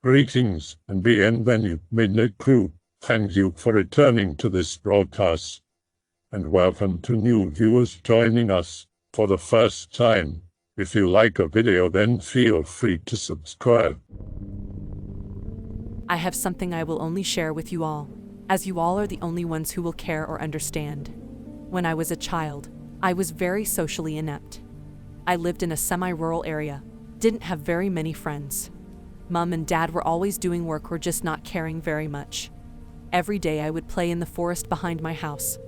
Greetings and bienvenue, midnight crew. Thank you for returning to this broadcast. And welcome to new viewers joining us for the first time. If you like a video, then feel free to subscribe. I have something I will only share with you all, as you all are the only ones who will care or understand. When I was a child, I was very socially inept. I lived in a semi-rural area, didn't have very many friends. Mom and Dad were always doing work or just not caring very much. Every day I would play in the forest behind my house.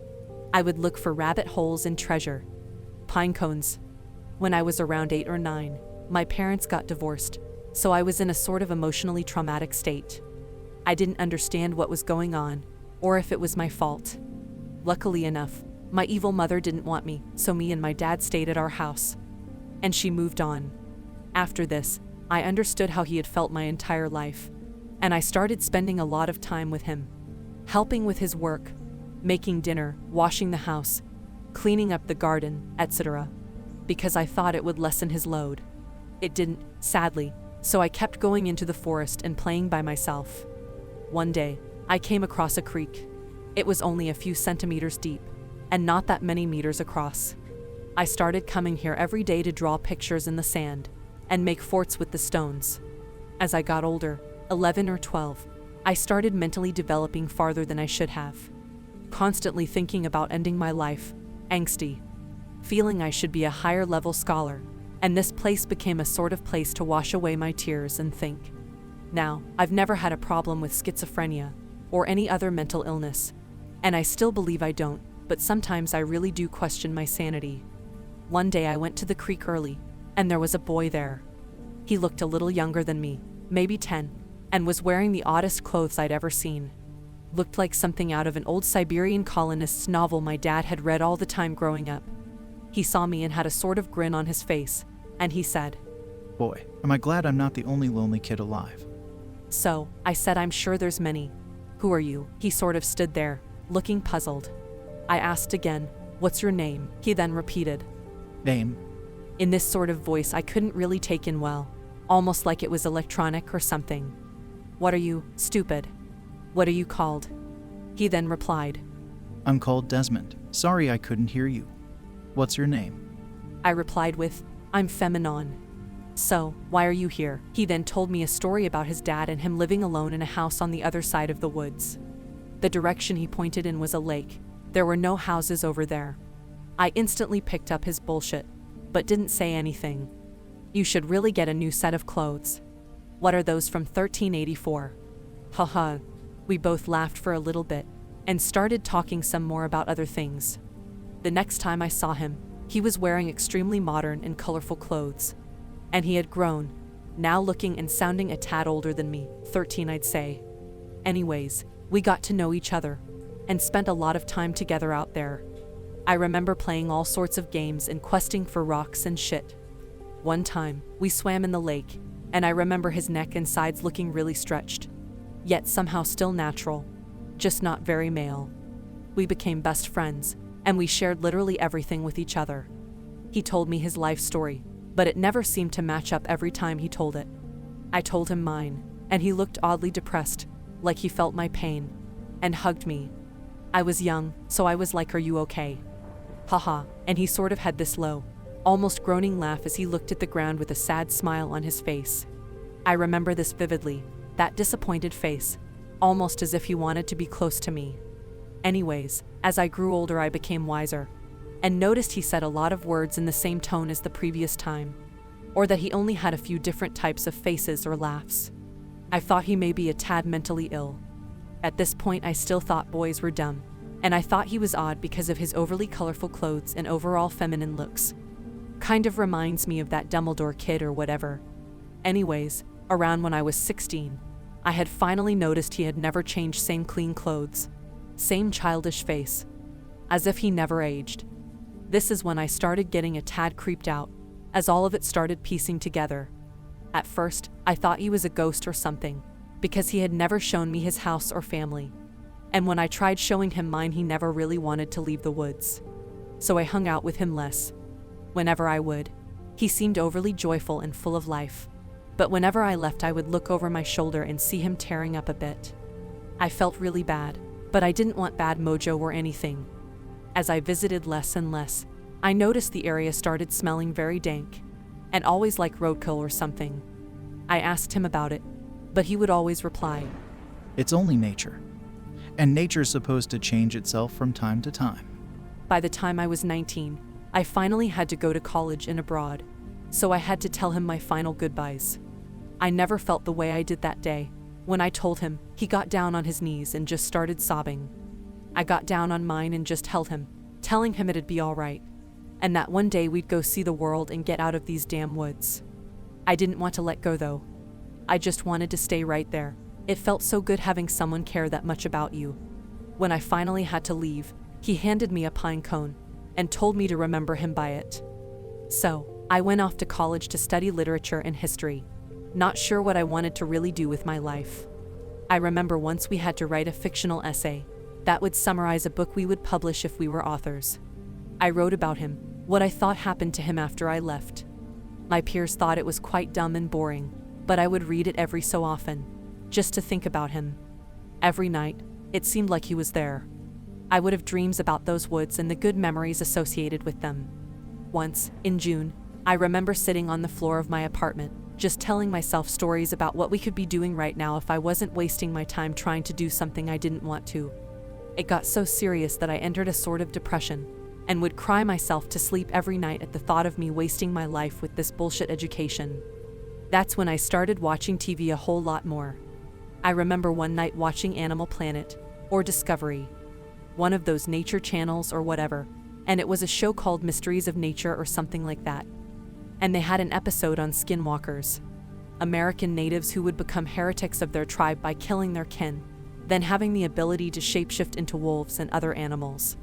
I would look for rabbit holes and treasure. Pinecones. When I was around 8 or 9, my parents got divorced, so I was in a sort of emotionally traumatic state. I didn't understand what was going on, or if it was my fault. Luckily enough, my evil mother didn't want me, so me and my dad stayed at our house. And she moved on. After this, I understood how he had felt my entire life, and I started spending a lot of time with him, helping with his work, making dinner, washing the house, cleaning up the garden, etc., because I thought it would lessen his load. It didn't, sadly, so I kept going into the forest and playing by myself. One day, I came across a creek. It was only a few centimeters deep, and not that many meters across. I started coming here every day to draw pictures in the sand and make forts with the stones. As I got older, 11 or 12, I started mentally developing farther than I should have. Constantly thinking about ending my life, angsty, feeling I should be a higher level scholar, and this place became a sort of place to wash away my tears and think. Now, I've never had a problem with schizophrenia or any other mental illness, and I still believe I don't, but sometimes I really do question my sanity. One day I went to the creek early, and there was a boy there. He looked a little younger than me, maybe 10, and was wearing the oddest clothes I'd ever seen. Looked like something out of an old Siberian colonist's novel my dad had read all the time growing up. He saw me and had a sort of grin on his face, and he said, "Boy, am I glad I'm not the only lonely kid alive." So, I said, "I'm sure there's many. Who are you?" He sort of stood there, looking puzzled. I asked again, "What's your name?" He then repeated, "Name?" in this sort of voice I couldn't really take in well, almost like it was electronic or something. "What are you, stupid? What are you called?" He then replied, "I'm called Desmond. Sorry I couldn't hear you. What's your name?" I replied with, "I'm Feminon." "So, why are you here?" He then told me a story about his dad and him living alone in a house on the other side of the woods. The direction he pointed in was a lake. There were no houses over there. I instantly picked up his bullshit, but didn't say anything. "You should really get a new set of clothes." "What are those from 1384? Haha. We both laughed for a little bit, and started talking some more about other things. The next time I saw him, he was wearing extremely modern and colorful clothes. And he had grown, now looking and sounding a tad older than me, 13 I'd say. Anyways, we got to know each other, and spent a lot of time together out there. I remember playing all sorts of games and questing for rocks and shit. One time, we swam in the lake, and I remember his neck and sides looking really stretched, yet somehow still natural, just not very male. We became best friends, and we shared literally everything with each other. He told me his life story, but it never seemed to match up every time he told it. I told him mine, and he looked oddly depressed, like he felt my pain, and hugged me. I was young, so I was like, "Are you okay?" Haha, and he sort of had this low, almost groaning laugh as he looked at the ground with a sad smile on his face. I remember this vividly, that disappointed face, almost as if he wanted to be close to me. Anyways, as I grew older I became wiser, and noticed he said a lot of words in the same tone as the previous time, or that he only had a few different types of faces or laughs. I thought he may be a tad mentally ill. At this point I still thought boys were dumb, and I thought he was odd because of his overly colorful clothes and overall feminine looks. Kind of reminds me of that Dumbledore kid or whatever. Anyways, around when I was 16, I had finally noticed he had never changed, same clean clothes, same childish face, as if he never aged. This is when I started getting a tad creeped out, as all of it started piecing together. At first, I thought he was a ghost or something, because he had never shown me his house or family. And when I tried showing him mine, he never really wanted to leave the woods. So I hung out with him less. Whenever I would, he seemed overly joyful and full of life. But whenever I left, I would look over my shoulder and see him tearing up a bit. I felt really bad, but I didn't want bad mojo or anything. As I visited less and less, I noticed the area started smelling very dank, and always like roadkill or something. I asked him about it, but he would always reply, It's only nature. And nature's supposed to change itself from time to time. By the time I was 19, I finally had to go to college and abroad, so I had to tell him my final goodbyes. I never felt the way I did that day. When I told him, he got down on his knees and just started sobbing. I got down on mine and just held him, telling him it'd be all right, and that one day we'd go see the world and get out of these damn woods. I didn't want to let go though. I just wanted to stay right there. It felt so good having someone care that much about you. When I finally had to leave, he handed me a pine cone and told me to remember him by it. So, I went off to college to study literature and history, not sure what I wanted to really do with my life. I remember once we had to write a fictional essay that would summarize a book we would publish if we were authors. I wrote about him, what I thought happened to him after I left. My peers thought it was quite dumb and boring, but I would read it every so often, just to think about him. Every night, it seemed like he was there. I would have dreams about those woods and the good memories associated with them. Once, in June, I remember sitting on the floor of my apartment, just telling myself stories about what we could be doing right now if I wasn't wasting my time trying to do something I didn't want to. It got so serious that I entered a sort of depression, and would cry myself to sleep every night at the thought of me wasting my life with this bullshit education. That's when I started watching TV a whole lot more. I remember one night watching Animal Planet, or Discovery, one of those nature channels or whatever, and it was a show called Mysteries of Nature or something like that. And they had an episode on skinwalkers, American natives who would become heretics of their tribe by killing their kin, then having the ability to shapeshift into wolves and other animals.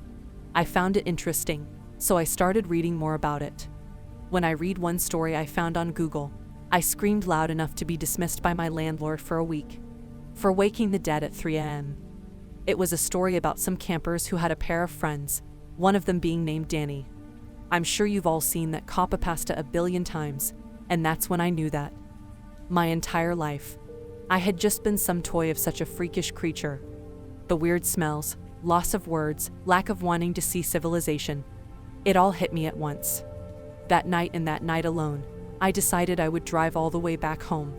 I found it interesting, so I started reading more about it. When I read one story I found on Google, I screamed loud enough to be dismissed by my landlord for a week, for waking the dead at 3 a.m. It was a story about some campers who had a pair of friends, one of them being named Danny. I'm sure you've all seen that copypasta a billion times, and that's when I knew that. My entire life, I had just been some toy of such a freakish creature. The weird smells, loss of words, lack of wanting to see civilization. It all hit me at once. That night and that night alone, I decided I would drive all the way back home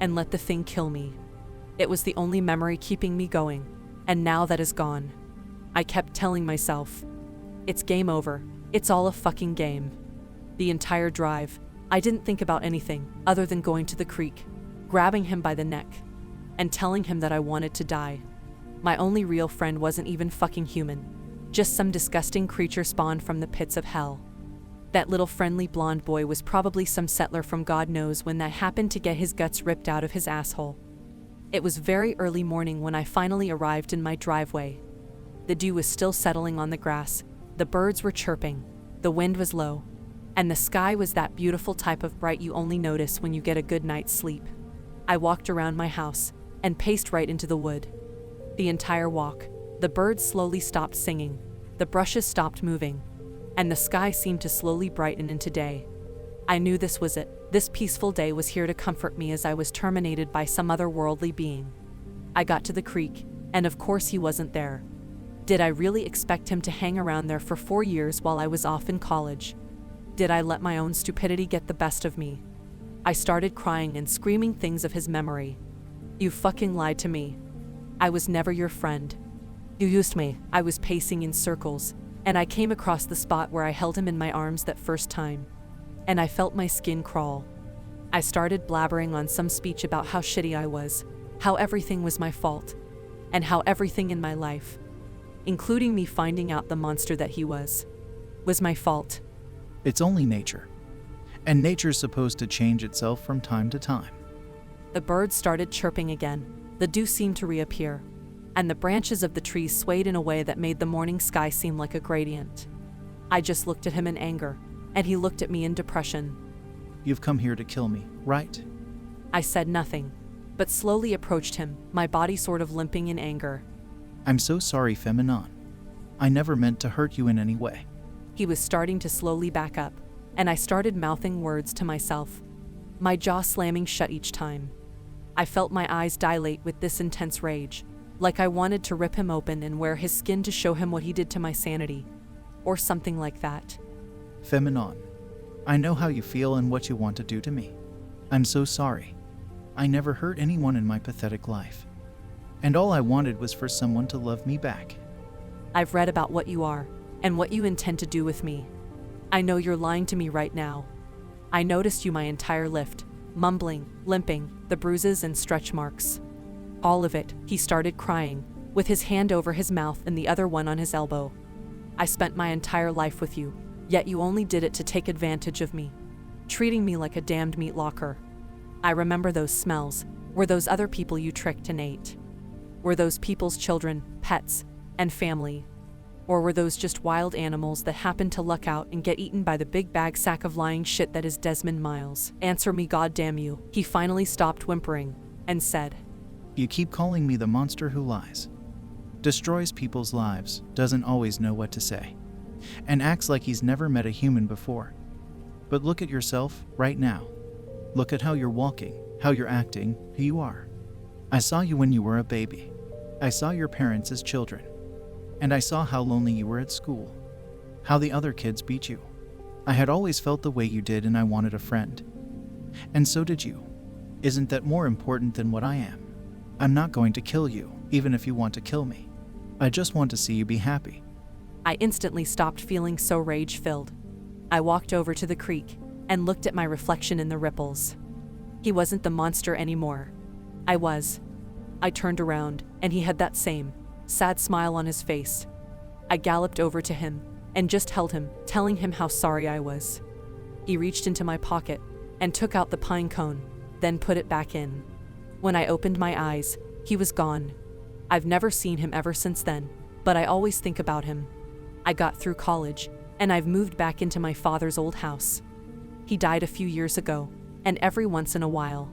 and let the thing kill me. It was the only memory keeping me going, and now that is gone. I kept telling myself, it's game over, it's all a fucking game. The entire drive, I didn't think about anything other than going to the creek, grabbing him by the neck, and telling him that I wanted to die. My only real friend wasn't even fucking human, just some disgusting creature spawned from the pits of hell. That little friendly blonde boy was probably some settler from God knows when that happened to get his guts ripped out of his asshole. It was very early morning when I finally arrived in my driveway. The dew was still settling on the grass, the birds were chirping, the wind was low, and the sky was that beautiful type of bright you only notice when you get a good night's sleep. I walked around my house and paced right into the wood. The entire walk, the birds slowly stopped singing, the brushes stopped moving, and the sky seemed to slowly brighten into day. I knew this was it. This peaceful day was here to comfort me as I was terminated by some otherworldly being. I got to the creek, and of course he wasn't there. Did I really expect him to hang around there for 4 years while I was off in college? Did I let my own stupidity get the best of me? I started crying and screaming things of his memory. You fucking lied to me. I was never your friend. You used me. I was pacing in circles, and I came across the spot where I held him in my arms that first time, and I felt my skin crawl. I started blabbering on some speech about how shitty I was, how everything was my fault, and how everything in my life, including me finding out the monster that he was my fault. It's only nature. And nature's supposed to change itself from time to time. The birds started chirping again, the dew seemed to reappear, and the branches of the trees swayed in a way that made the morning sky seem like a gradient. I just looked at him in anger, and he looked at me in depression. You've come here to kill me, right? I said nothing, but slowly approached him, my body sort of limping in anger. I'm so sorry, Feminon. I never meant to hurt you in any way. He was starting to slowly back up, and I started mouthing words to myself. my jaw slamming shut each time. I felt my eyes dilate with this intense rage, like I wanted to rip him open and wear his skin to show him what he did to my sanity, or something like that. Feminon, I know how you feel and what you want to do to me. I'm so sorry. I never hurt anyone in my pathetic life. And all I wanted was for someone to love me back. I've read about what you are, and what you intend to do with me. I know you're lying to me right now. I noticed you my entire lift, mumbling, limping, the bruises and stretch marks. All of it. He started crying, with his hand over his mouth and the other one on his elbow. I spent my entire life with you, yet you only did it to take advantage of me, treating me like a damned meat locker. I remember those smells. Were those other people you tricked and ate? Were those people's children, pets, and family? Or were those just wild animals that happened to luck out and get eaten by the big bag sack of lying shit that is Desmond Miles? Answer me, goddamn you. He finally stopped whimpering and said, You keep calling me the monster who lies, destroys people's lives, doesn't always know what to say, and acts like he's never met a human before. But look at yourself right now. Look at how you're walking, how you're acting, who you are. I saw you when you were a baby. I saw your parents as children. And I saw how lonely you were at school, how the other kids beat you. I had always felt the way you did, and I wanted a friend. And so did you. Isn't that more important than what I am? I'm not going to kill you, even if you want to kill me. I just want to see you be happy. I instantly stopped feeling so rage-filled. I walked over to the creek and looked at my reflection in the ripples. He wasn't the monster anymore. I was. I turned around, and he had that same sad smile on his face. I galloped over to him and just held him, telling him how sorry I was. He reached into my pocket and took out the pine cone, then put it back in. When I opened my eyes, he was gone. I've never seen him ever since then, but I always think about him. I got through college, and I've moved back into my father's old house. He died a few years ago, and every once in a while,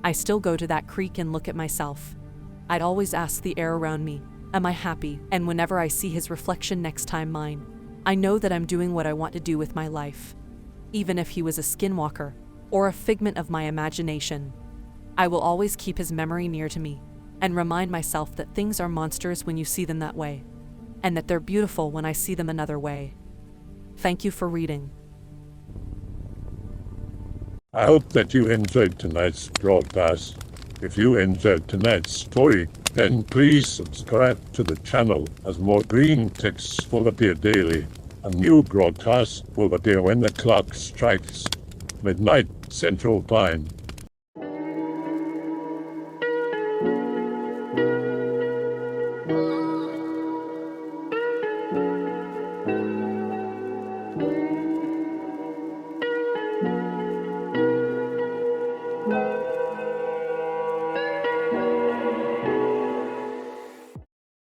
I still go to that creek and look at myself. I'd always ask the air around me, am I happy? And whenever I see his reflection next time mine, I know that I'm doing what I want to do with my life. Even if he was a skinwalker, or a figment of my imagination, I will always keep his memory near to me, and remind myself that things are monsters when you see them that way, and that they're beautiful when I see them another way. Thank you for reading. I hope that you enjoyed tonight's broadcast. If you enjoyed tonight's story, then please subscribe to the channel, as more green texts will appear daily. A new broadcast will appear when the clock strikes midnight Central Time.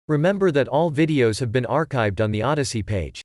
Remember that all videos have been archived on the Odyssey page.